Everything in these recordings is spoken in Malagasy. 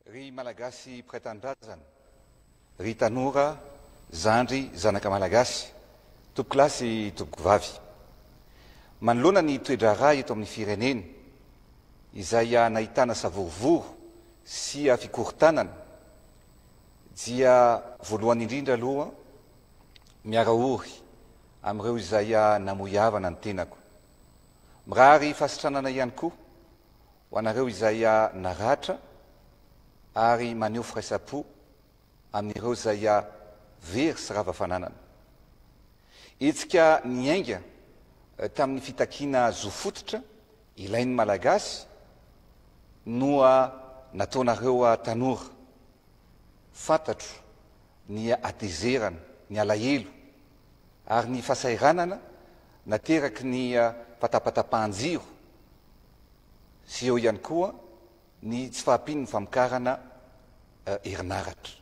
Ry malagasy praitan-drazana, ry tanora, zandry, zanaka malagasy, tompo kilasy, tompo vavy. Manoloana ny toedra ra eto amin'ny firenena, izay nahitana savorovoro sy fikorotanana, dia voalohany indrindra aloha miaraory amin'ireo izay namoiavana ny tenako. Mirary fasitranana ihany koa ho anareo izay naratra ary maneho firaisapo amin'ireo izay very sy rava-fananana. Etsika niainga tamin'ny fitakiana zo fototra ilain'ny malagasy noa nataonareo tanora fantatro ny atezerana, ny alahelo ary ny fasairanana nateraky ny fatapatapahan-jiro sy eo ihany koa ny tsy fahampiny ny famokarana herinaratra.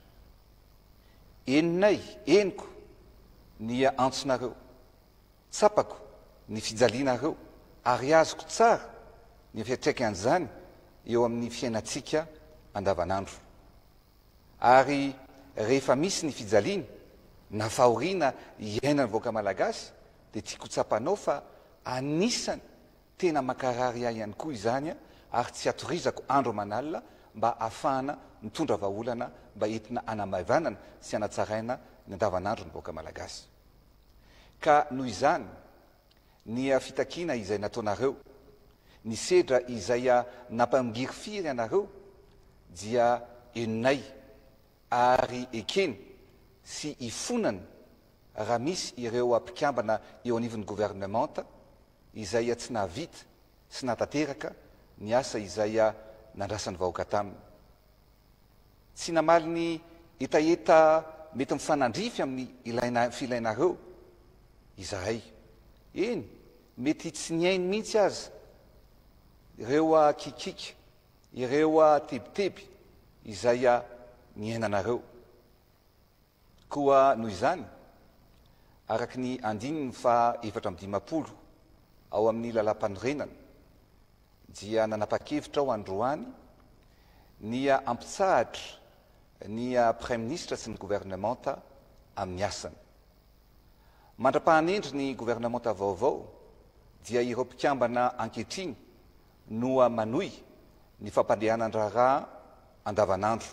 Eninay, eniko ny antsonareo, tsapako ny fijalianareo ary azoko tsara ny fiatraikan'izany eo amin'ny fiainatsika andavanandro. Ary rehefa misy ny fijaliana na fahoriana iainany vahoaka malagasy dia tiako tsapanao fa anisany tena makarary ahy ihany koa izany ary tsy atorizako andro manalina mba ahafahana mitondra vahaolana mba entina anamavanana sy anatsaraina ny andavanandro ny vahoaka malagasy. Ka noho izany ny fitakiana izay nataonareo, ny sedra izay nampamgiry firy anareo dia eninay ary ekeny sy ifonana raha misy ireo mpikambana eo anivon'ny gouvernemanta izay tsy nahavita sy natateraka ny asa izay nandrasan'ny vahoaka taminy. Tsy namaly ny etaeta mety mifanandrify amin'ny filainareo izahay. Eny, mety tsy niainy mihitsy aza ireo kikika, ireo tebiteby izay niainanareo. Koa noho izany, araky ny andininy fa 750 ao amin'ny lalam-panorenana dia nanapa-kevitra ao androany ny ampitsahatra ny Premier ministre sy ny gouvernemanta amin'ny asany. Mandra-pahanendry ny gouvernemanta vaovao dia ireo mpikambana ankehitriny no manohy ny fampandehanan-draharaha andavanandro.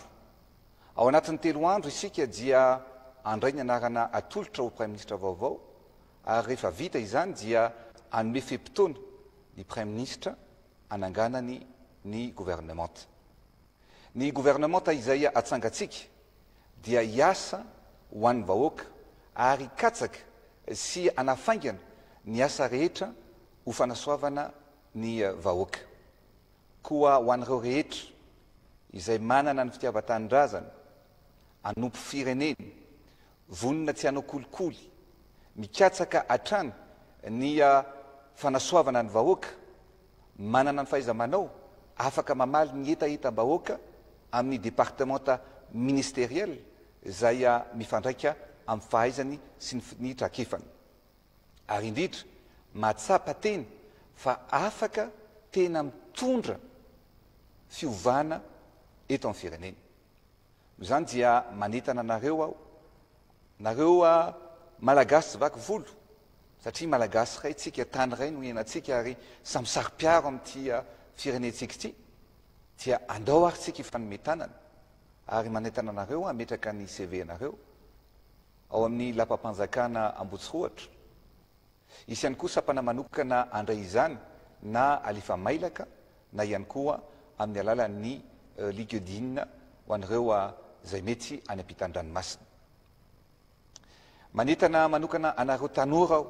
Ao anatin'ny 3 andro isika dia andray ny anarana atolotra ho Premier ministre vaovao ary rehefa vita izany dia anome fe-potoana ny Premier ministre ananganany ny gouvernemanta. Ny gouvernemanta izay atsangatsika dia hiasa ho an'ny vahoaka ary katsaka sy anafaingana ny asa rehetra ho fanasoavana ny vahoaka. Koa ho an'ireo rehetra izay manana ny fitiavan-tanindrazana, anompo firenena, vonona tsy hanao kolikoly, mikatsaka hatrany ny fanasoavana ny vahoaka, manana ny fahaiza-manao, afaka mamaly ny etaetam-bahoaka amin'ny departemanta ministeriel izay mifandraika amin'ny fahaizany sy ny trakefany. Ary indrindra mahatsapa teny fa afaka tena mitondra fiovana eto amin'ny firenena. Izany dia manetana anareo aho, nareo malagasy tsy vaky volo, satria malagasy ray tsika, tany ray no iainantsika ary samy sari-piaro amin'ity firenentsika ity, dia andao ary tsika ifanometanana ary manetana anareo ametraka ny CV anareo ao amin'ny lapam-panjakana Ambotsirohatra. Isy ihany koa sapana manokana andray izany na alefa mailaka na ihany koa amin'ny alalan'ny LinkedIn ho an'ireo izay mety any ampitan-dranomasina. Manetana manokana anareo tanora aho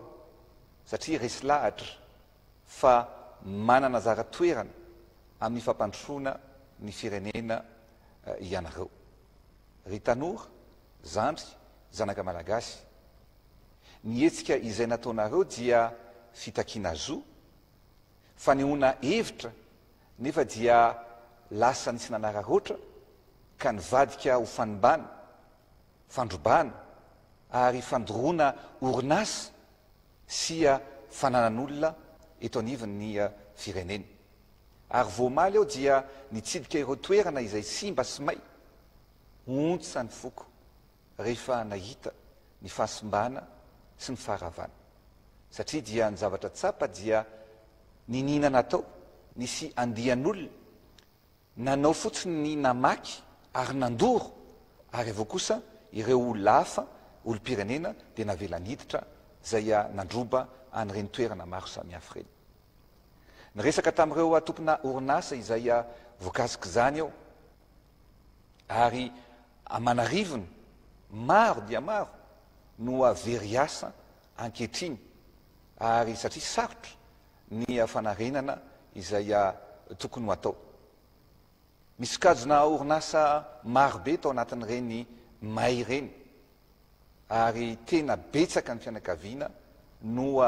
satria resy lahatra fa manana zara-toerana amin'ny fampandrosoana ny firenena ianareo. Ry tanora, zandry, zanaka malagasy, ny etsika izay nataonareo dia fitakiana zo, fanehoana hevitra nefa dia lasa nisy nanararoatra ka nivadika ho fanimbana, fandrobana ary fandoroana orinasa sy fananan'olona eto anivon'ny firenena. ary voamaly ao dia nitsidika ireo toerana izay simba sy may ontsa ny foko rehefa nahita ny fahasimbana sy ny faharavana satria dia ny zavatra tsapa dia nininana tao nisy andian'olona nanao fotsiny ny namaky ary nandoro ary avao kosa ireo olona hafa olom-pirenena dia navela niditra zay nandroba an'ireny toerana maro samihafa reny. Ny resaka tamin'ireo tompona orinasa izay voakasiky zany ao ary amanarivony maro dia maro no very asa ankehitriny ary satria sarotra ny fanarenana izay tokony ho atao. Misy kajona orinasa marobe tao anatin'ireny may ireny ary tena betsaka ny fianakaviana no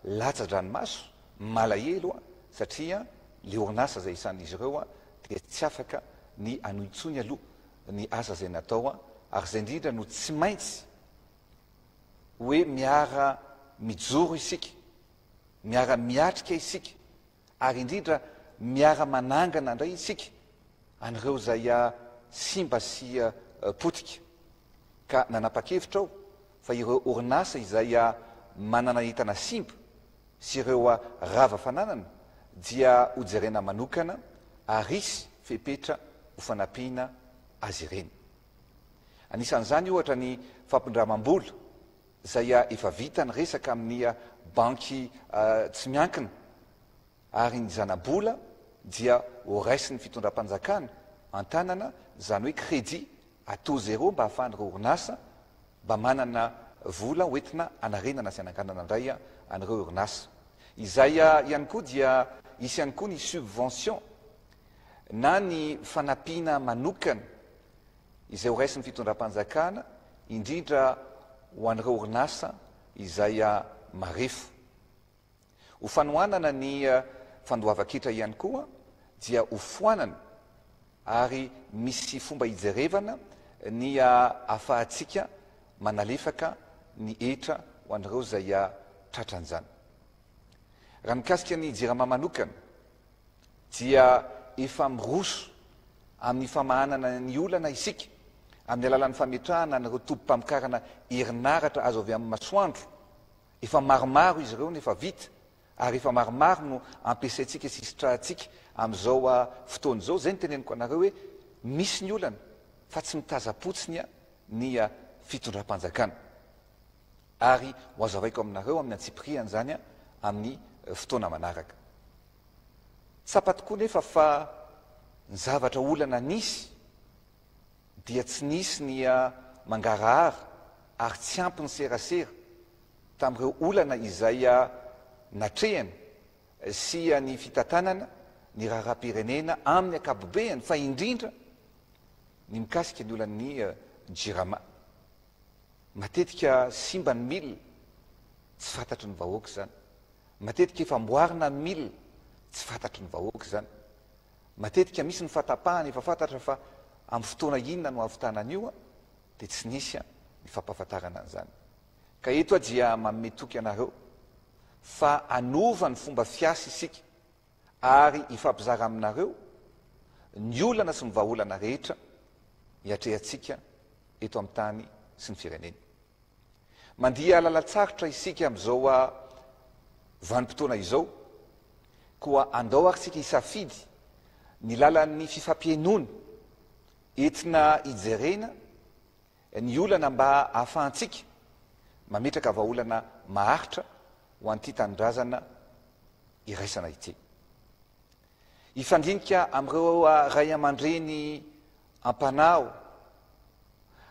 latsa-dranomaso malahelo satria le orinasa zay isan'izy ireo dia tsy afaka ny anoitsony aloha ny asa zay natao ary zay indrindra no tsy maintsy hoe miara mijoro isika, miara miatrika isika ary indrindra miara manangana indray isika an'ireo zay simba sy potika. Ka nanapa-kevitra ao fa ireo orinasa izay manana entana simba sy ireo rava fananana dia hojerena manokana ary isy fepetra ho fanampiana azy ireny. Anisan'izany ohatra ny fampindramam-bola zay efa vita ny resaka amin'ny banky tsy miankina ary ny zana-bola dia ho raisy ny fitondram-panjakana an-tanana zany hoe crédit atao zéro mba hahafahan'ireo orinasa mba manana vola hoentina anarenana sy anakanana indray an'ireo orinasa. Izay ihany koa dia isy ihany koa ny subvention na ny fanampiana manokana izay ho raisy ny fitondram-panjakana indrindra ho an'ireo orinasa izay marefo. Ho fanohanana ny fandoava-kitra ihany koa dia ho foanana ary misy fomba hijerevana ny ahafahantsika manalefaka ny etra ho an'ireo zay tratran'izany. Raha mikasika ny jirama manokana dia efa miroso amin'ny famahanana ny olana isika amin'ny alalan'ny fametrahana n'ireo tompo-pamokarana herinaratra azo avy amin'ny masoandro. Efa maromaro izy ireo nefa vita ary efa maromaro no ampiasaintsika sy sitrahantsika amin'izao fotoana izao. Zay ny teneniko anareo hoe misy ny olana fa tsy mitaza-potsiny ny fitondram-panjakana ary ho azavaiko aminareo amin'ny antsipriany zany amin'ny fotoana manaraka. Tsapa tokoa nefa fa ny zavatra olana nisy dia tsy nisy ny mangarahara ary tsy ampy ny serasera tamin'ireo olana izay natrehana sy ny fitantanana ny raharam-pirenena amin'ny ankapobeny fa indrindra ny mikasika ny olan'ny jirama. Matetika simba ny milina tsy fantatry ny vahoaka zany. Matetika efa amboarina ny milina tsy fantatry ny vahoaka zany. Matetika misy ny fatapahana efa fantatra fa amin'ny fotoana inona no ahavitànan'io dia tsy nisy ny fampahafantarana an'izany. Ka eto dia manome toky anareo fa anova ny fomba fiasa isika ary hifampizara aminareo ny olana sy ny vahaolana rehetra hiatrehantsika eto amin'ny tany sy ny firenena. Mandiha lalatsarotra isika amin'izao vanim-potoana izao koa andao ary sika hisafidy ny lalan'ny fifampienoana entina hijerena ny olana mba ahafahantsika mametraka vahaolana maharitra ho an'ity tanindrazana iraisana ity. Hifandinika amin'ireo ray aman-dreny ampanao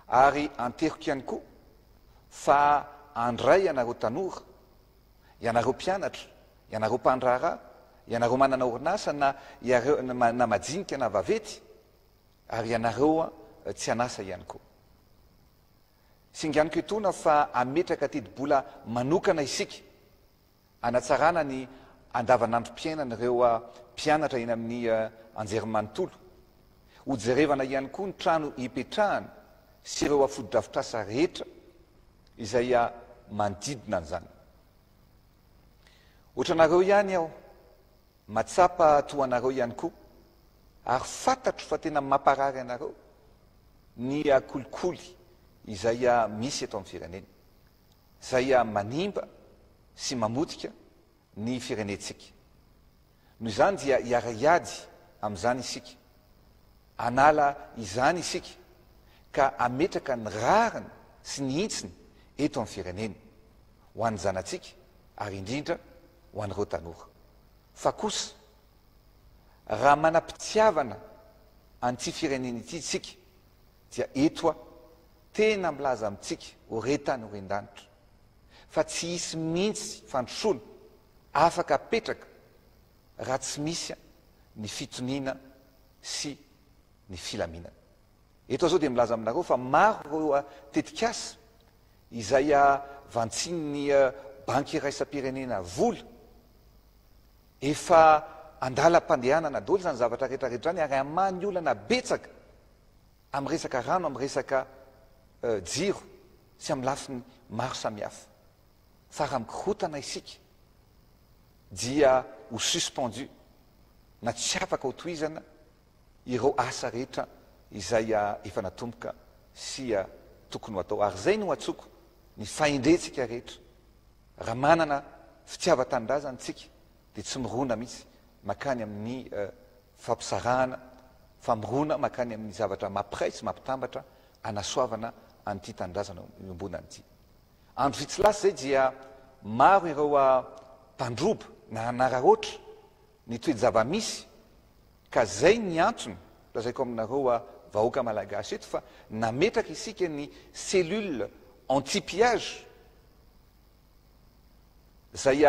ary anteriko ihany koa fa andray ianareo tanora, ianareo mpianatra, ianareo mpandraharaha, ianareo manana orinasa na majinika na vavety ary ianareo tsy anasa ihany koa. Singaniko etona fa ametraka tedi-bola manokana isika anatsarana ny andavanandrom-piainana ireo mpianatra eny amin'ny anjerimanontolo. Hojerevana ihany koa ny trano hipetrahana sy ireo afodi-drafitrasa rehetra izay manodidina an'izany. Ohatranareo ihany aho matsapa toanareo ihany koa ary fantatro fa tena mamparary anareo ny kolikoly izay misy eto amin'ny firenena izay manimba sy mamotika ny firenetsika. Noho izany dia hiara-iady amin'izany isika, anala izany isika ka ametraka ny rariny sy ny intsiny eto amin'ny firenena ho an'ny zanatsika ary indrindra ho an'ireo tanora. Fa kosa raha manam-pitiavana an'ity firenena ity isika dia etoa tena milaza amintsika horetany horen-danitra fa tsy hisy mihitsy fandrosoana afaka apetraka raha tsy misy ny fitoniana sy ny filaminana. Eto zao dia milaza aminareo fa maro ireo tetikasa izay vantsinin'ny banky iraisam-pirenena vola efa andalam-pandehanana daholo izany zavatra rehetrarehetra any ary amany olana betsaka amin'ny resaka rano, amin'ny resaka jiro sy amin'ny lafiny maro samihafa. Fa raha mikorotana isika dia ho suspendu na tsy afaka ho tohizana ireo asa rehetra izay efa natomboka sy tokony ho atao. Ary zay no atsoko ny faindretsika rehetra. Raha manana fitiavan-tanindrazana tsika dia tsy mirona mihitsy makany amin'ny fampisarahana, fa mirona makany amin'ny zavatra mampiray sy mampitambatra anasoavana an'ity tanindrazana iombonana ity. Andro vitsy zay dia maro ireo mpandroba na anararoatra ny toe-java-misy ka zay ny antony lazaiko aminareo vahoaka malagasy eto fa nametraka isika ny cellule anti-pillage zay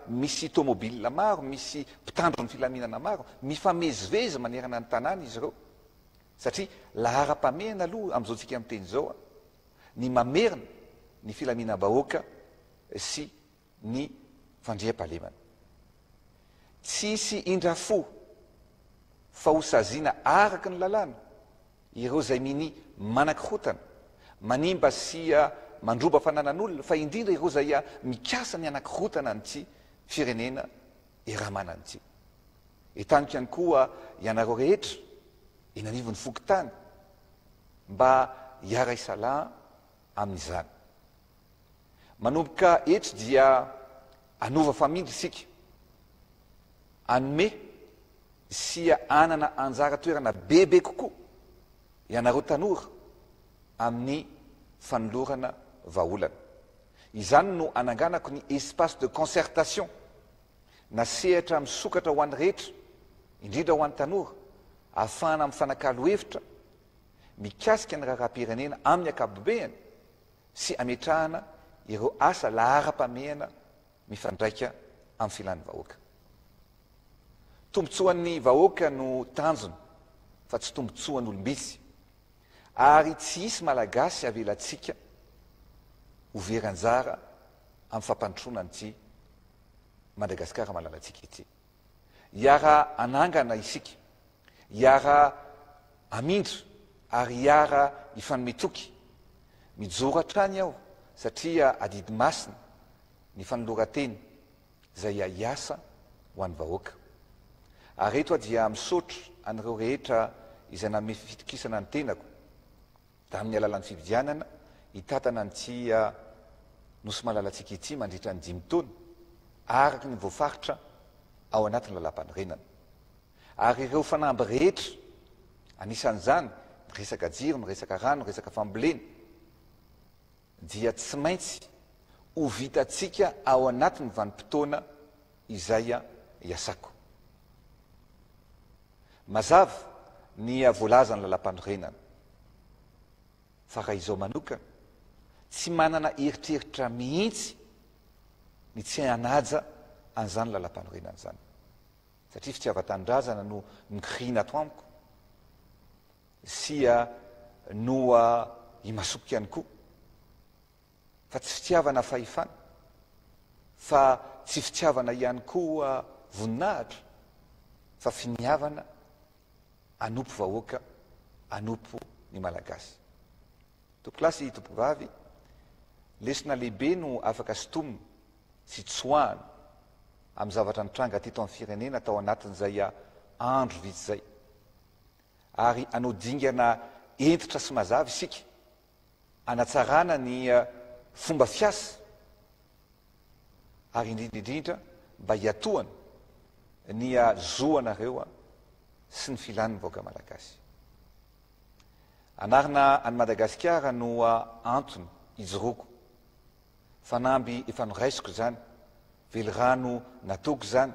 misy tomobile maro, misy mpitandro ny filaminana maro, mifamezivezy manerana ny tanàna izy ireo satria lahara-pamehana aloha amin'izao tsika amin'ny teny zao ny mamerina ny filaminam-bahoaka sy ny fandriam-pahalemana. Tsisy indrafo fa ho saziana araky ny lalàna ireo zay miny manan-kirotana manimba sy mandroba fananan'olona fa indrindra ireo zay mikasa ny anankirotana an'ity firenena eramanana ity. Etaniko ihany koa ianareo rehetra eny anivon'ny fokontany mba hiara-isalahy amin'izany. Manomboka eto dia anova famindry isika, anome sy anana anjara toerana bebe kokoa ianareo tanora amin'ny fanolorana vahaolana. Izany no ananganako ny espace de concertation nasehatra misokatra ho an'ny rehetra, indrindra ho an'ny tanora, ahafahana mifanakalo hevitra mikasika ny raharaham-pirenena amin'ny akapobeany sy ametrahana ireo asa lahara-pamehana mifandraika amin'ny filan'ny vahoaka. Tombotsoan'ny vahoaka no tanjony fa tsy tombotsoan'olom-bitsy ary tsy hisy malagasy avelantsika ho veranjara amin'ny fampandrosoana an'ity Madagasikara malalantsika ity. Hiara anangana isika, hiara amindra ary hiara hifanome toky. Mijoro hatrany aho satria adidy masina ny fanoloran-teny izay hiasa ho an'ny vahoaka. Ary eto dia misaotra an'ireo rehetra izay nanome fitokisana ny tenako tamin'ny alalan'ny fividianana hitatana an'ity nosy malalantsika ity mandritra ny 5 taona araky ny voafaritra ao anatin'ny lalam-panorenana. Ary ireo fanamby rehetra anisan'izany ny resaka jiro, ny resaka rano, ny resaka fambolena dia tsy maintsy ho vitatsika ao anatin'ny vanim-potoana izay hiasako. Mazava ny voalazany lalam-panorenana fa raha izao manokana tsy manana eritreritra mihitsy ny tsy hanaja an'izany lalam-panorenana zany satria fitiavan-tanindrazana no mikirina ato amiko sy no himasopoka ihany koa fa tsy fitiavana fahefana fa tsy fitiavana ihany koa voninahitra fa finiavana anompo vahoaka, anompo ny malagasy. Tompo-klasy, tompo-vavy, lesona lehibe no afaka sotomina sy tsoahana amin'ny zavatra nitranga ty to amin'ny firenena tao anatin'izay andro vitsy zay ary anao dingana entitra sy mazava isika anatsarana ny fomba fiasa ary indrindrindrindra mba hiatohana ny zoanareo sy ny filan'ny vahoaka malagasy. Anarina any Madagasikara no antony ijoroako fanamby efa noraisiko zany velirano natoko zany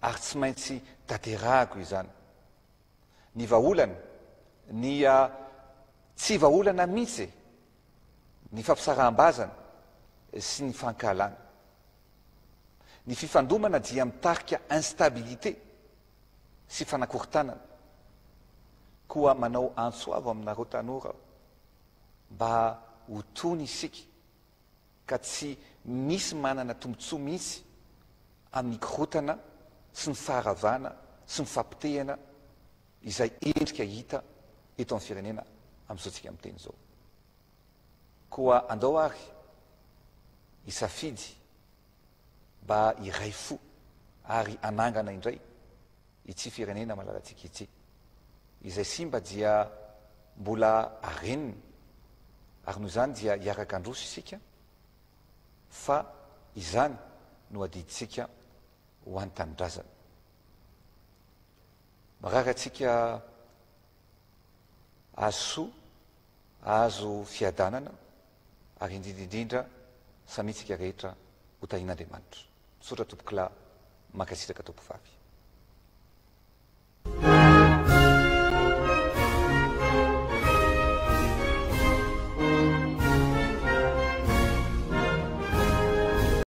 ary tsy maintsy tanterahako izany. Ny vahaolana ny tsy vahaolana mihitsy ny fampisaraham-bazana sy ny fankalana. Ny fifandomana dia mitarika instabilité sy fanakorontanana koa manao antsoavo aminareo tanora mba ho tony isika ka tsy misy manana tombotsoa mihitsy amin'ny korotana sy ny faharavana sy ny fampitehana izay endrika hita eto amin'ny firenena amin'izao tsika miteny zao. Koa andao ary isafidy mba iray fo ary anangana indray ity firenena malalatsika ity izay simba dia mbola areniny ary noho izany dia hiaraka androso isika fa izany no adiditsika ho an'ny tanindrazana. Marary atsika azo soa, azo fiadanana ary indrindrindrindra samitsika rehetra ho tahin'Andriamanitra. Misaotra tompokila, mankasitraka tompovavy.